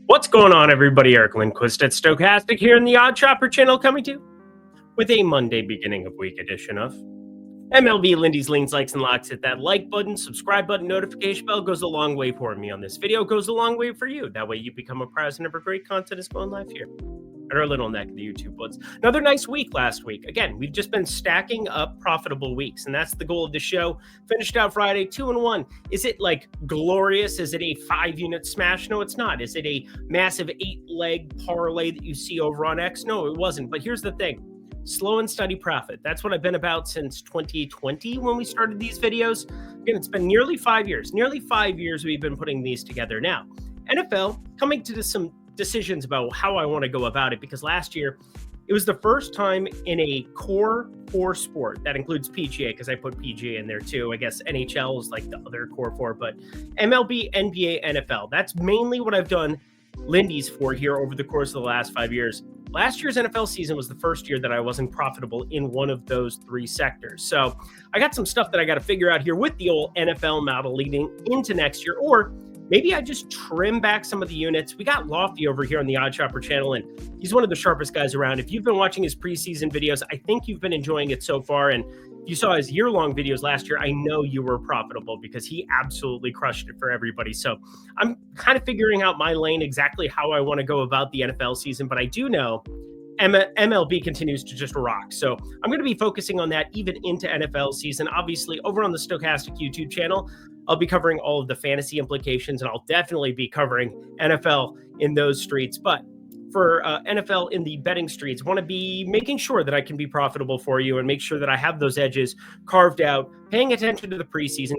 What's going on, everybody? Eric Lindquist at Stochastic here in the Odd Chopper channel, coming to you with a Monday beginning of week edition of MLB. Lindy's Leans, Likes, and Locks. Hit that like button, subscribe button, notification bell. Goes a long way for me on this video. Goes a long way for you. That way you become a prize whenever great content is going live here at our little neck of the YouTube woods. Another nice week last week. Again, we've just been stacking up profitable weeks, and that's the goal of the show. Finished out Friday 2-1. Is it like glorious? Is it a 5-unit smash? No, it's not. Is it a massive 8-leg parlay that you see over on X? No, it wasn't. But here's the thing. Slow and steady profit. That's what I've been about since 2020 when we started these videos. Again, it's been nearly 5 years. Nearly 5 years we've been putting these together. Now, NFL coming to some decisions about how I want to go about it, because last year it was the first time in a core 4 sport that includes PGA, because I put PGA in there too. I guess NHL is like the other core 4, but MLB, NBA, NFL. That's mainly what I've done Lindy's for here over the course of the last 5 years. Last year's NFL season was the first year that I wasn't profitable in one of those 3 sectors. So I got some stuff that I got to figure out here with the old NFL model leading into next year, or maybe I just trim back some of the units. We got Lofty over here on the Odd Chopper channel, and he's one of the sharpest guys around. If you've been watching his preseason videos, I think you've been enjoying it so far. And if you saw his year-long videos last year, I know you were profitable because he absolutely crushed it for everybody. So I'm kind of figuring out my lane, exactly how I want to go about the NFL season. But I do know MLB continues to just rock. So I'm going to be focusing on that even into NFL season. Obviously, over on the Stochastic YouTube channel, I'll be covering all of the fantasy implications, and I'll definitely be covering NFL in those streets. But for NFL in the betting streets, I want to be making sure that I can be profitable for you and make sure that I have those edges carved out, paying attention to the preseason,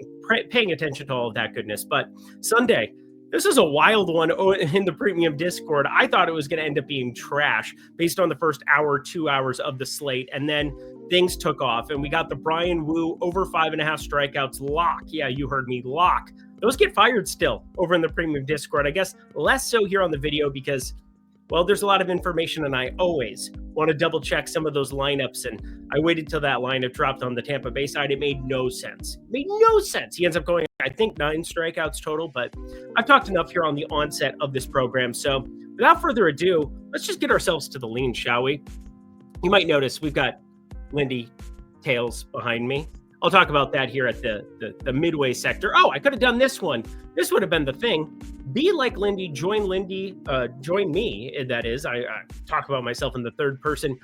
paying attention to all of that goodness. But Sunday, this is a wild one in the premium Discord. I thought it was going to end up being trash based on the first hour, 2 hours of the slate. And then things took off, and we got the Brian Wu over 5.5 strikeouts lock. Yeah, you heard me, lock. Those get fired still over in the premium Discord. I guess less so here on the video because, well, there's a lot of information, and I always want to double check some of those lineups. And I waited till that lineup dropped on the Tampa Bay side. It made no sense. It made no sense. He ends up going, I think, 9 strikeouts total, but I've talked enough here on the onset of this program. So without further ado, let's just get ourselves to the lean, shall we? You might notice we've got Lindy tails behind me. I'll talk about that here at the midway sector. Oh, I could have done this one. This would have been the thing. Be like Lindy, join me. That is, I talk about myself in the third person.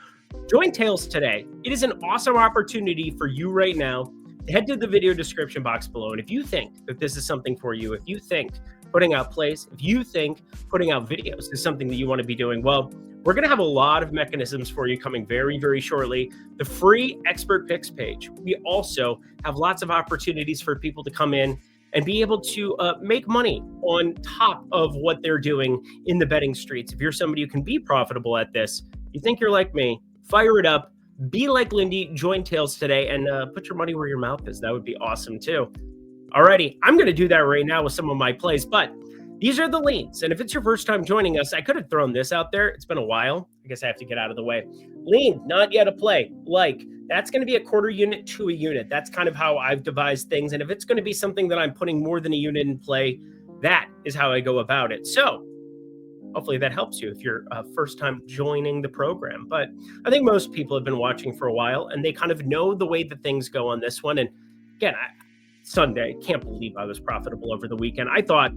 Join Tails today. It is an awesome opportunity for you right now. Head to the video description box below. And if you think that this is something for you, if you think putting out plays, if you think putting out videos is something that you want to be doing, well, we're going to have a lot of mechanisms for you coming very, very shortly. The free expert picks page. We also have lots of opportunities for people to come in and be able to make money on top of what they're doing in the betting streets. If you're somebody who can be profitable at this, you think you're like me, fire it up. Be like Lindy, join Tails today, and put your money where your mouth is. That would be awesome too. Alrighty, I'm going to do that right now with some of my plays, but these are the leans. And if it's your first time joining us, I could have thrown this out there. It's been a while. I guess I have to get out of the way. Lean, not yet a play. Like, that's going to be a quarter unit to a unit. That's kind of how I've devised things. And if it's going to be something that I'm putting more than a unit in play, that is how I go about it. So hopefully that helps you if you're first time joining the program. But I think most people have been watching for a while, and they kind of know the way that things go on this one. And again, Sunday, can't believe I was profitable over the weekend. I thought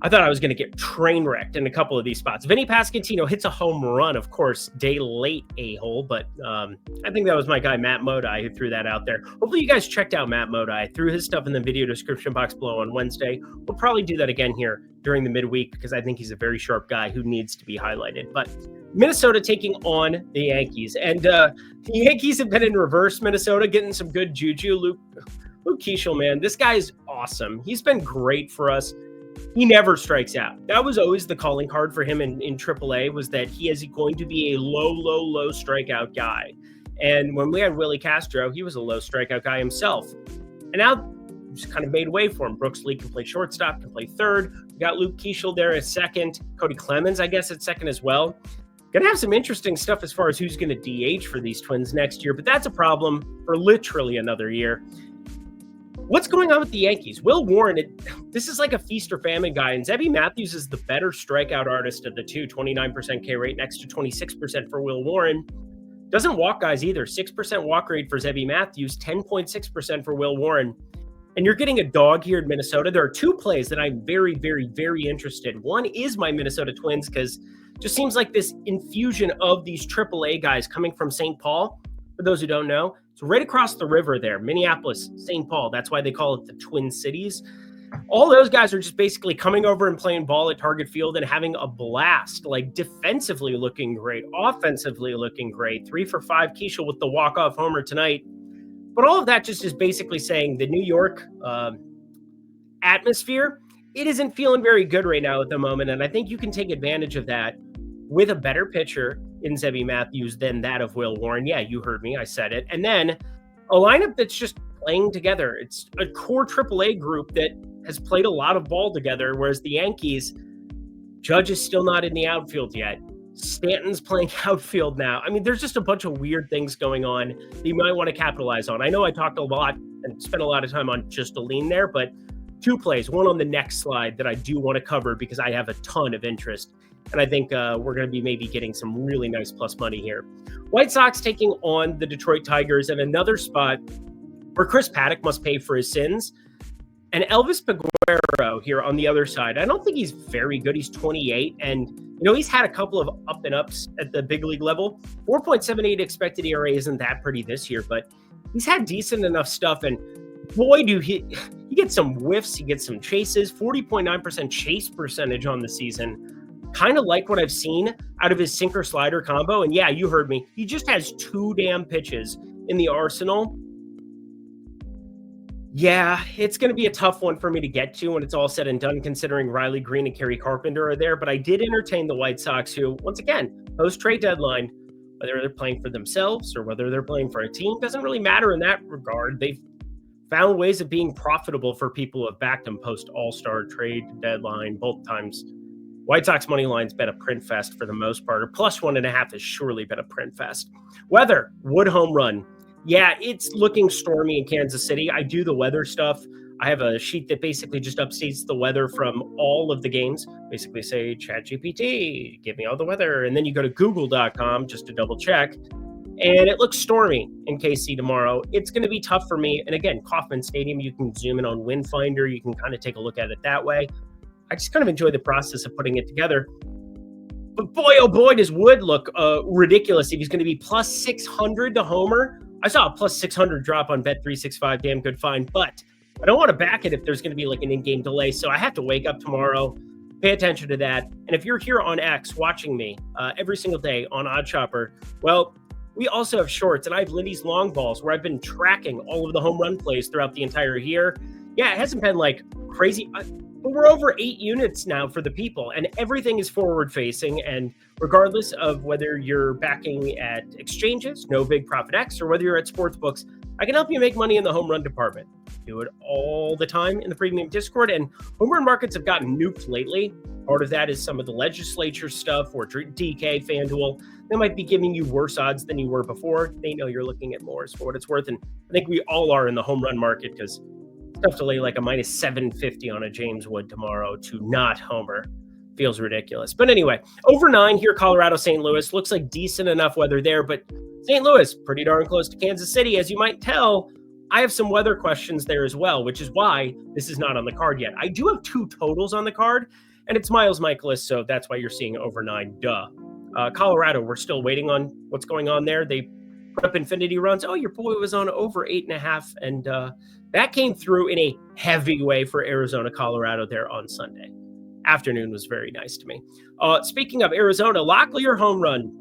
I was going to get train wrecked in a couple of these spots. Vinny Pasquantino hits a home run, of course, day late a-hole, but I think that was my guy, Matt Modai, who threw that out there. Hopefully you guys checked out Matt Modai. I threw his stuff in the video description box below on Wednesday. We'll probably do that again here during the midweek because I think he's a very sharp guy who needs to be highlighted. But Minnesota taking on the Yankees. And the Yankees have been in reverse. Minnesota getting some good juju. Luke Keeschel, man, this guy is awesome. He's been great for us. He never strikes out. That was always the calling card for him in AAA, was that he is going to be a low strikeout guy. And when we had Willie Castro, he was a low strikeout guy himself. And now just kind of made way for him. Brooks Lee can play shortstop, can play third. We got Luke Keeschel there at second. Cody Clemens, I guess, at second as well. Going to have some interesting stuff as far as who's going to DH for these Twins next year, but that's a problem for literally another year. What's going on with the Yankees? Will Warren, this is like a feast or famine guy, and Zebby Matthews is the better strikeout artist of the two, 29% K rate next to 26% for Will Warren. Doesn't walk guys either, 6% walk rate for Zebby Matthews, 10.6% for Will Warren. And you're getting a dog here in Minnesota. There are two plays that I'm very, very, very interested. One is my Minnesota Twins, because it just seems like this infusion of these AAA guys coming from St. Paul. For those who don't know, it's right across the river there, Minneapolis, St. Paul. That's why they call it the Twin Cities. All those guys are just basically coming over and playing ball at Target Field and having a blast, like defensively looking great, offensively looking great. 3 for 5, Keishel with the walk-off homer tonight. But all of that just is basically saying the New York atmosphere, it isn't feeling very good right now at the moment. And I think you can take advantage of that with a better pitcher in Zebby Matthews than that of Will Warren. Yeah, you heard me. I said it. And then a lineup that's just playing together. It's a core AAA group that has played a lot of ball together, whereas the Yankees, Judge is still not in the outfield yet. Stanton's playing outfield now. I mean, there's just a bunch of weird things going on that you might want to capitalize on. I know I talked a lot and spent a lot of time on just a lean there, but two plays, one on the next slide that I do want to cover because I have a ton of interest. And I think we're going to be maybe getting some really nice plus money here. White Sox taking on the Detroit Tigers, and another spot where Chris Paddock must pay for his sins. And Elvis Peguero here on the other side. I don't think he's very good. He's 28, and he's had a couple of up and ups at the big league level. 4.78 expected ERA isn't that pretty this year, but he's had decent enough stuff. And boy, he gets some whiffs, he gets some chases. 40.9% chase percentage on the season. Kind of like what I've seen out of his sinker slider combo. And yeah, you heard me. He just has 2 damn pitches in the arsenal. Yeah, it's going to be a tough one for me to get to when it's all said and done, considering Riley Green and Kerry Carpenter are there. But I did entertain the White Sox, who, once again, post-trade deadline, whether they're playing for themselves or whether they're playing for a team, doesn't really matter in that regard. They've found ways of being profitable for people who have backed them post-All-Star trade deadline both times. White Sox money line's been a print fest for the most part, or plus 1.5 has surely been a print fest. Weather, Wood home run. Yeah, it's looking stormy in Kansas City. I do the weather stuff. I have a sheet that basically just updates the weather from all of the games. Basically say, ChatGPT, give me all the weather. And then you go to google.com just to double check. And it looks stormy in KC tomorrow. It's going to be tough for me. And again, Kauffman Stadium, you can zoom in on Wind Finder. You can kind of take a look at it that way. I just kind of enjoy the process of putting it together. But boy, oh boy, does Wood look ridiculous if he's going to be plus 600 to homer. I saw a plus 600 drop on Bet365, damn good find, but I don't want to back it if there's going to be like an in-game delay, so I have to wake up tomorrow, pay attention to that. And if you're here on X watching me every single day on OddsShopper, well, we also have shorts, and I have Lindy's long balls where I've been tracking all of the home run plays throughout the entire year. Yeah, it hasn't been like crazy, but we're over 8 units now for the people, and everything is forward facing. And regardless of whether you're backing at exchanges, no big profit X, or whether you're at sports books, I can help you make money in the home run department. Do it all the time in the premium Discord, and home run markets have gotten nuked lately. Part of that is some of the legislature stuff or DK, FanDuel. They might be giving you worse odds than you were before. They know you're looking at more for what it's worth, and I think we all are in the home run market because it's tough to lay like a minus 750 on a James Wood tomorrow to not homer. Feels ridiculous. But anyway, over 9 here, Colorado, St. Louis. Looks like decent enough weather there, but St. Louis, pretty darn close to Kansas City. As you might tell, I have some weather questions there as well, which is why this is not on the card yet. I do have 2 totals on the card, and it's Miles Michaelis, so that's why you're seeing over 9, duh. Colorado, we're still waiting on what's going on there. They put up infinity runs. Oh, your boy was on over 8.5, and that came through in a heavy way for Arizona, Colorado there on Sunday. Afternoon was very nice to me. Speaking of Arizona, Locklear home run.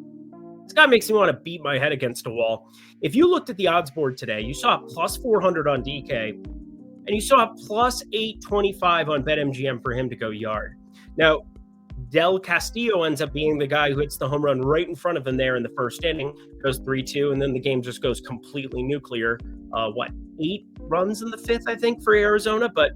This guy makes me want to beat my head against a wall. If you looked at the odds board today, you saw plus 400 on DK, and you saw plus 825 on BetMGM for him to go yard. Now, Del Castillo ends up being the guy who hits the home run right in front of him there in the first inning, goes 3-2, and then the game just goes completely nuclear. 8 runs in the 5th, I think, for Arizona. But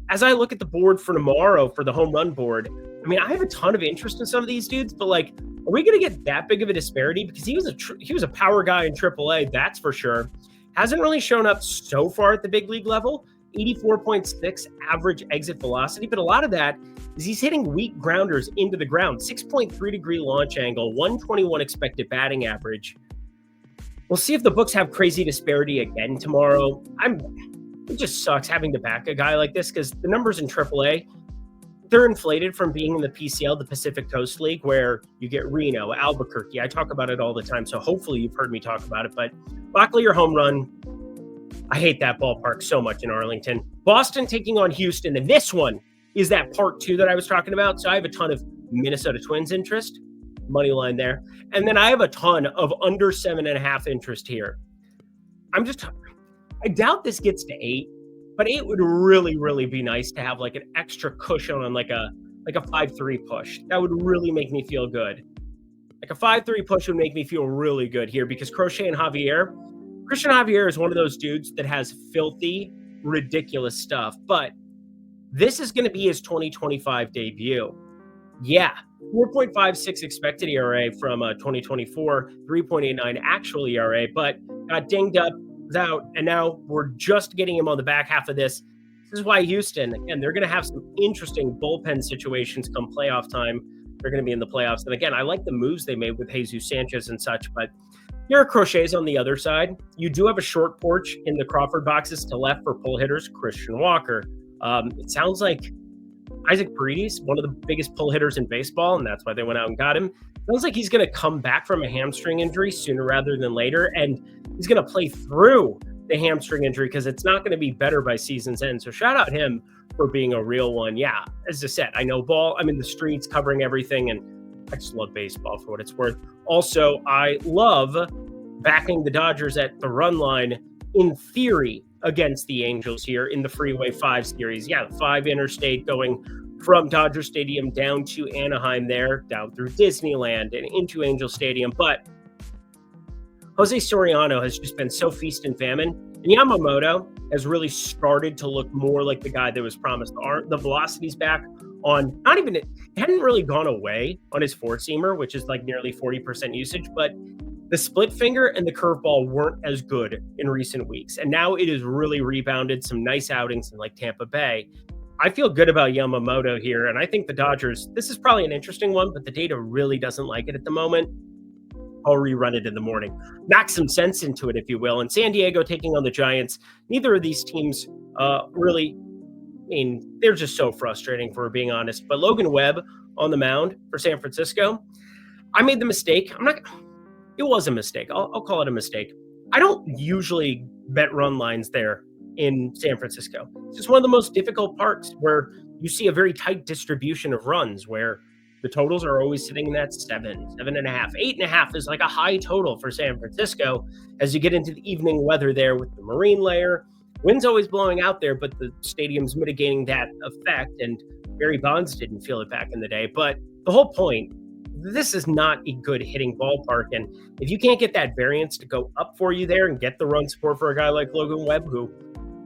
as I look at the board for tomorrow for the home run board, I mean, I have a ton of interest in some of these dudes, but like, are we going to get that big of a disparity? Because he was a power guy in AAA, that's for sure. Hasn't really shown up so far at the big league level. 84.6 average exit velocity, but a lot of that is he's hitting weak grounders into the ground. 6.3-degree launch angle, 121 expected batting average. We'll see if the books have crazy disparity again tomorrow. It just sucks having to back a guy like this because the numbers in AAA, they're inflated from being in the PCL, the Pacific Coast League, where you get Reno, Albuquerque. I talk about it all the time, so hopefully you've heard me talk about it. But Locklear home run, I hate that ballpark so much in Arlington. Boston taking on Houston, and this one is that part 2 that I was talking about. So I have a ton of Minnesota Twins interest, money line there. And then I have a ton of under 7.5 interest here. I doubt this gets to 8, but 8 would really, really be nice to have like an extra cushion on like a 5-3 push. That would really make me feel good. Like a 5-3 push would make me feel really good here because Christian Javier is one of those dudes that has filthy, ridiculous stuff, but this is going to be his 2025 debut. Yeah, 4.56 expected ERA from 2024, 3.89 actual ERA, but got dinged up, was out, and now we're just getting him on the back half of this. This is why Houston, again, they're going to have some interesting bullpen situations come playoff time. They're going to be in the playoffs. And again, I like the moves they made with Jesus Sanchez and such, but here are Crochet's on the other side. You do have a short porch in the Crawford boxes to left for pull hitters, Christian Walker. It sounds like Isaac Paredes, one of the biggest pull hitters in baseball, and that's why they went out and got him. Sounds like he's going to come back from a hamstring injury sooner rather than later, and he's going to play through the hamstring injury because it's not going to be better by season's end. So shout out him for being a real one. Yeah, as I said, I know ball. I'm in the streets covering everything, and I just love baseball for what it's worth. Also, I love backing the Dodgers at the run line in theory against the Angels here in the Freeway 5 series. Yeah, the 5 interstate going from Dodger Stadium down to Anaheim there, down through Disneyland and into Angel Stadium. But Jose Soriano has just been so feast and famine. And Yamamoto has really started to look more like the guy that was promised. The velocity's back on, it hadn't really gone away on his 4-seamer, which is like nearly 40% usage, but the split finger and the curveball weren't as good in recent weeks. And now it is really rebounded, some nice outings in like Tampa Bay. I feel good about Yamamoto here. And I think the Dodgers, this is probably an interesting one, but the data really doesn't like it at the moment. I'll rerun it in the morning. Knock some sense into it, if you will. And San Diego taking on the Giants. Neither of these teams really, they're just so frustrating, for being honest. But Logan Webb on the mound for San Francisco. I made the mistake. It was a mistake. I'll call it a mistake. I don't usually bet run lines there in San Francisco. It's just one of the most difficult parks where you see a very tight distribution of runs where the totals are always sitting in that 7, 7.5, 8.5 is like a high total for San Francisco as you get into the evening weather there with the marine layer. Wind's always blowing out there, but the stadium's mitigating that effect, and Barry Bonds didn't feel it back in the day. But the whole point, this is not a good hitting ballpark, and if you can't get that variance to go up for you there and get the run support for a guy like Logan Webb, who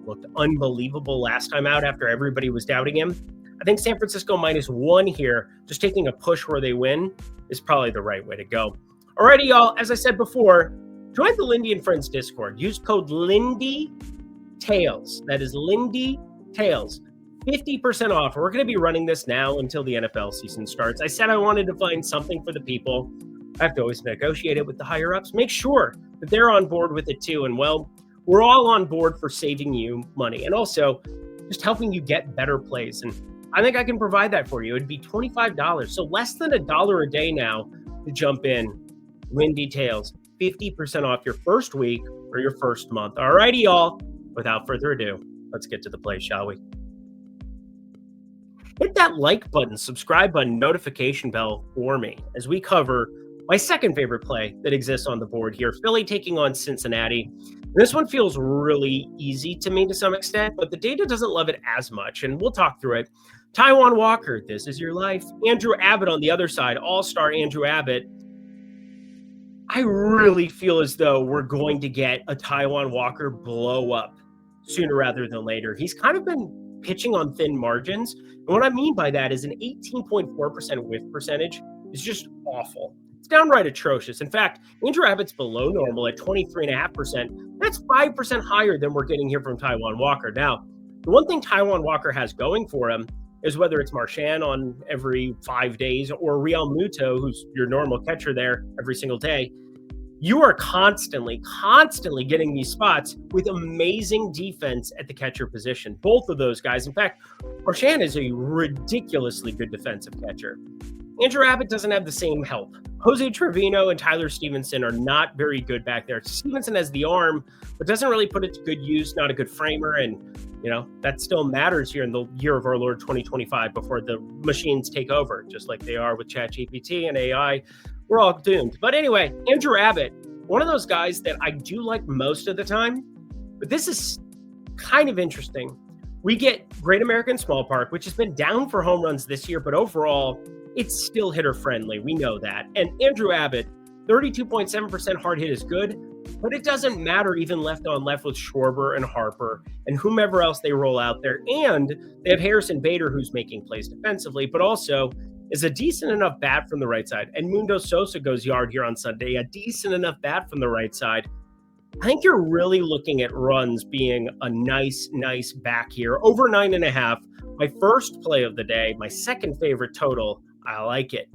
looked unbelievable last time out after everybody was doubting him, I think San Francisco -1 here, just taking a push where they win, is probably the right way to go. Alrighty, y'all, as I said before, join the Lindy and Friends Discord. Use code LindyTales. That is Lindy Tales. 50% off. We're going to be running this now until the NFL season starts. I said I wanted to find something for the people. I have to always negotiate it with the higher-ups. Make sure that they're on board with it too. And, well, we're all on board for saving you money and also just helping you get better plays. And I think I can provide that for you. It'd be $25. So less than $1 a day now to jump in. Lindy Tales, 50% off your first week or your first month. All righty, y'all. Without further ado, let's get to the play, shall we? Hit that like button, subscribe button, notification bell for me as we cover my second favorite play that exists on the board here. Philly taking on Cincinnati. This one feels really easy to me to some extent, but the data doesn't love it as much, and we'll talk through it. Taijuan Walker, this is your life. Andrew Abbott on the other side, all-star Andrew Abbott. I really feel as though we're going to get a Taijuan Walker blow up sooner rather than later. He's kind of been pitching on thin margins. And what I mean by that is an 18.4% whiff percentage is just awful. It's downright atrocious. In fact, Andrew Abbott's below normal at 23.5%. That's 5% higher than we're getting here from Taijuan Walker. Now, The one thing Taijuan Walker has going for him is whether it's Marchand on every 5 days or Real Muto, who's your normal catcher there every single day, you are constantly getting these spots with amazing defense at the catcher position. Both of those guys. In fact, Marchand is a ridiculously good defensive catcher. Andrew Abbott doesn't have the same help. Jose Trevino and Tyler Stevenson are not very good back there. Stevenson has the arm, but doesn't really put it to good use, not a good framer. And, that still matters here in the year of our Lord 2025 before the machines take over, just like they are with ChatGPT and AI. We're all doomed. But anyway, Andrew Abbott, one of those guys that I do like most of the time, but this is kind of interesting. We get Great American Small Park, which has been down for home runs this year, but overall, it's still hitter friendly. We know that. And Andrew Abbott, 32.7% hard hit is good, but it doesn't matter even left on left with Schwarber and Harper and whomever else they roll out there. And they have Harrison Bader, who's making plays defensively, but also is a decent enough bat from the right side. And Mundo Sosa goes yard here on Sunday, a decent enough bat from the right side. I think you're really looking at runs being a nice back here. Over 9.5. My first play of the day, my second favorite total. I like it.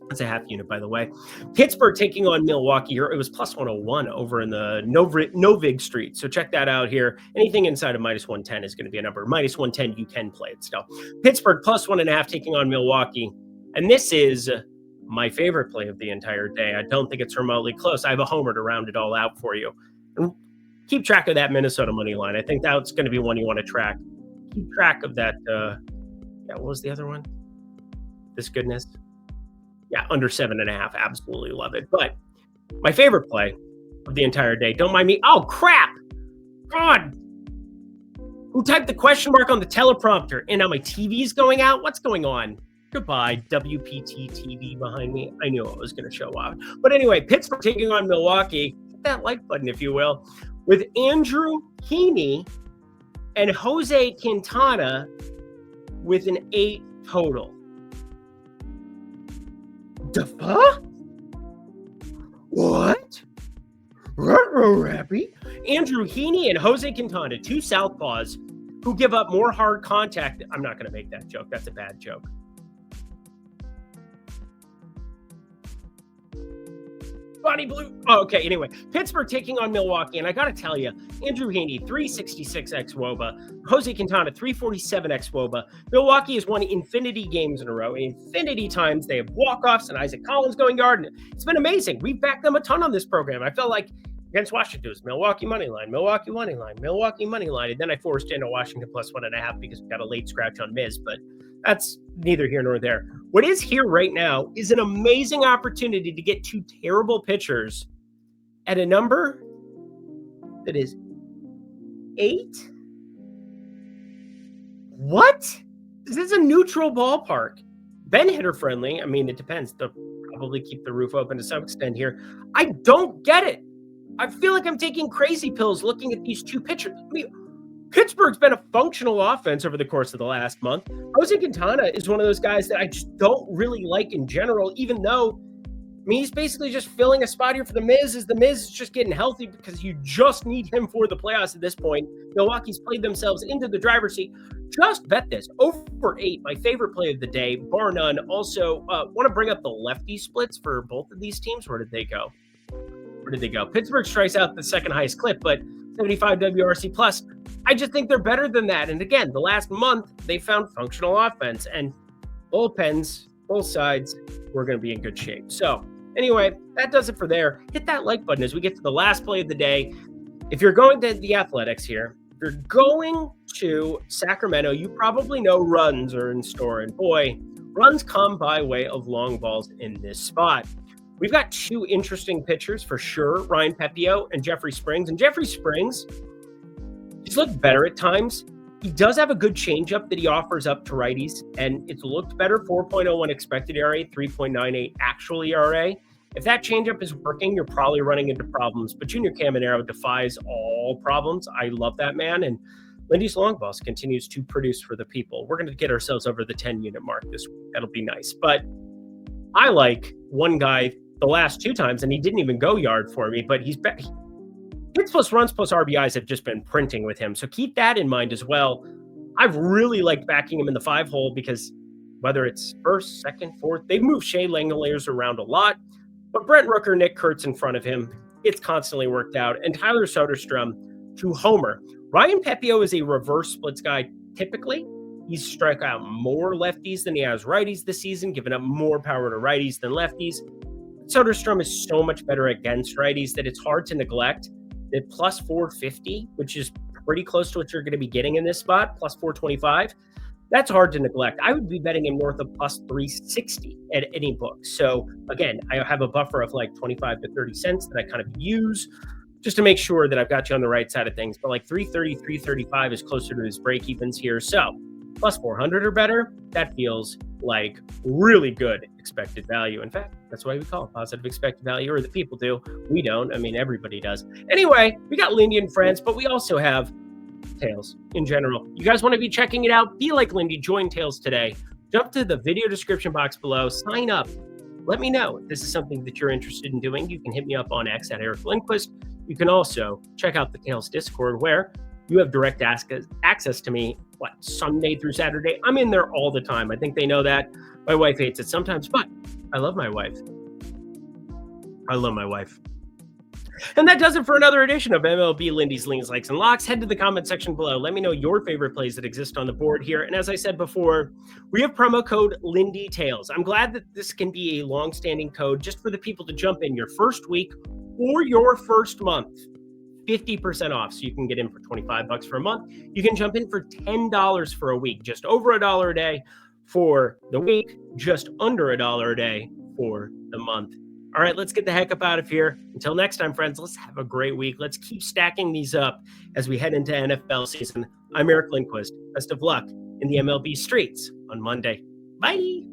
That's a half unit, by the way. Pittsburgh taking on Milwaukee here. It was plus 101 over in the Novig Street. So check that out here. Anything inside of minus 110 is going to be a number. Minus 110, you can play it still. Pittsburgh plus 1.5 taking on Milwaukee. And this is my favorite play of the entire day. I don't think it's remotely close. I have a homer to round it all out for you. And keep track of that Minnesota money line. I think that's going to be one you want to track. Keep track of that. What was the other one? This goodness. Yeah, under 7.5. Absolutely love it. But my favorite play of the entire day, don't mind me. Oh, crap. God. Who typed the question mark on the teleprompter? And now my TV's going out? What's going on? Goodbye, WPT TV behind me. I knew it was going to show up. But anyway, Pittsburgh taking on Milwaukee. Hit that like button, if you will. With Andrew Heaney and Jose Quintana with an 8 total. Duh? What? Ruh-roh-rappy? Andrew Heaney and Jose Quintana, 2 southpaws who give up more hard contact. I'm not going to make that joke. That's a bad joke. Bonnie Blue. Oh, okay, anyway. Pittsburgh taking on Milwaukee, and I got to tell you, Andrew Heaney, 366 ex-WOBA. Jose Quintana, 347 ex-WOBA. Milwaukee has won infinity games in a row. Infinity times. They have walk-offs and Isaac Collins going yard. It's been amazing. We've backed them a ton on this program. I felt like against Washington, it was Milwaukee money line, Milwaukee money line, Milwaukee money line. And then I forced into Washington plus 1.5 because we got a late scratch on Miz, but that's neither here nor there. What is here right now is an amazing opportunity to get 2 terrible pitchers at a number that is 8. What? This is a neutral ballpark. Ben hitter friendly. I mean, it depends. They'll probably keep the roof open to some extent here. I don't get it. I feel like I'm taking crazy pills looking at these 2 pitchers. I mean, Pittsburgh's been a functional offense over the course of the last month. Jose Quintana is one of those guys that I just don't really like in general, even though, he's basically just filling a spot here for the Miz, as the Miz is just getting healthy because you just need him for the playoffs at this point. Milwaukee's played themselves into the driver's seat. Just bet this. Over 8, my favorite play of the day, bar none. Also, want to bring up the lefty splits for both of these teams. Where did they go? Pittsburgh strikes out the second highest clip, but 75 WRC plus. I just think they're better than that. And again, the last month, they found functional offense and bullpens, both sides, we're going to be in good shape. So anyway, that does it for there. Hit that like button as we get to the last play of the day. If you're going to the Athletics here, if you're going to Sacramento, you probably know runs are in store. And boy, runs come by way of long balls in this spot. We've got 2 interesting pitchers for sure, Ryan Pepio and Jeffrey Springs. And Jeffrey Springs, he's looked better at times. He does have a good changeup that he offers up to righties, and it's looked better, 4.01 expected ERA, 3.98 actual ERA. If that changeup is working, you're probably running into problems. But Junior Caminero defies all problems. I love that man. And Lindy's long balls continues to produce for the people. We're going to get ourselves over the 10-unit mark this week. That'll be nice. But I like one guy the last 2 times, and he didn't even go yard for me, but he's back. Hits plus runs plus RBIs have just been printing with him. So keep that in mind as well. I've really liked backing him in the 5 hole because whether it's first, second, fourth, they've moved Shea Langoliers around a lot. But Brent Rooker, Nick Kurtz in front of him, it's constantly worked out. And Tyler Soderstrom to homer. Ryan Pepio is a reverse splits guy typically. He's struck out more lefties than he has righties this season, giving up more power to righties than lefties. Soderstrom is so much better against righties that it's hard to neglect. At plus 450, which is pretty close to what you're going to be getting in this spot, plus 425, that's hard to neglect. I would be betting him north of plus 360 at any book. So again, I have a buffer of like 25 to 30 cents that I kind of use just to make sure that I've got you on the right side of things. But like 330, 335 is closer to his break evens here. So plus 400 or better, that feels like really good expected value. In fact, that's why we call it positive expected value, or the people do. We don't. I mean, everybody does. Anyway, we got Lindy and friends, but we also have Tails in general. You guys want to be checking it out? Be like Lindy, join Tails today. Jump to the video description box below, sign up. Let me know if this is something that you're interested in doing. You can hit me up on X at Eric Lindquist. You can also check out the Tails Discord where you have direct access to me, Sunday through Saturday. I'm in there all the time. I think they know that. My wife hates it sometimes, but I love my wife. I love my wife. And that does it for another edition of MLB Lindy's Leans, Likes, and Locks. Head to the comment section below. Let me know your favorite plays that exist on the board here. And as I said before, we have promo code LindyTails. I'm glad that this can be a long-standing code just for the people to jump in your first week or your first month. 50% off, so you can get in for $25 for a month. You can jump in for $10 for a week, just over $1 a day for the week, just under $1 a day for the month. All right, let's get the heck up out of here. Until next time, friends, let's have a great week. Let's keep stacking these up as we head into NFL season. I'm Eric Lindquist. Best of luck in the MLB streets on Monday. Bye.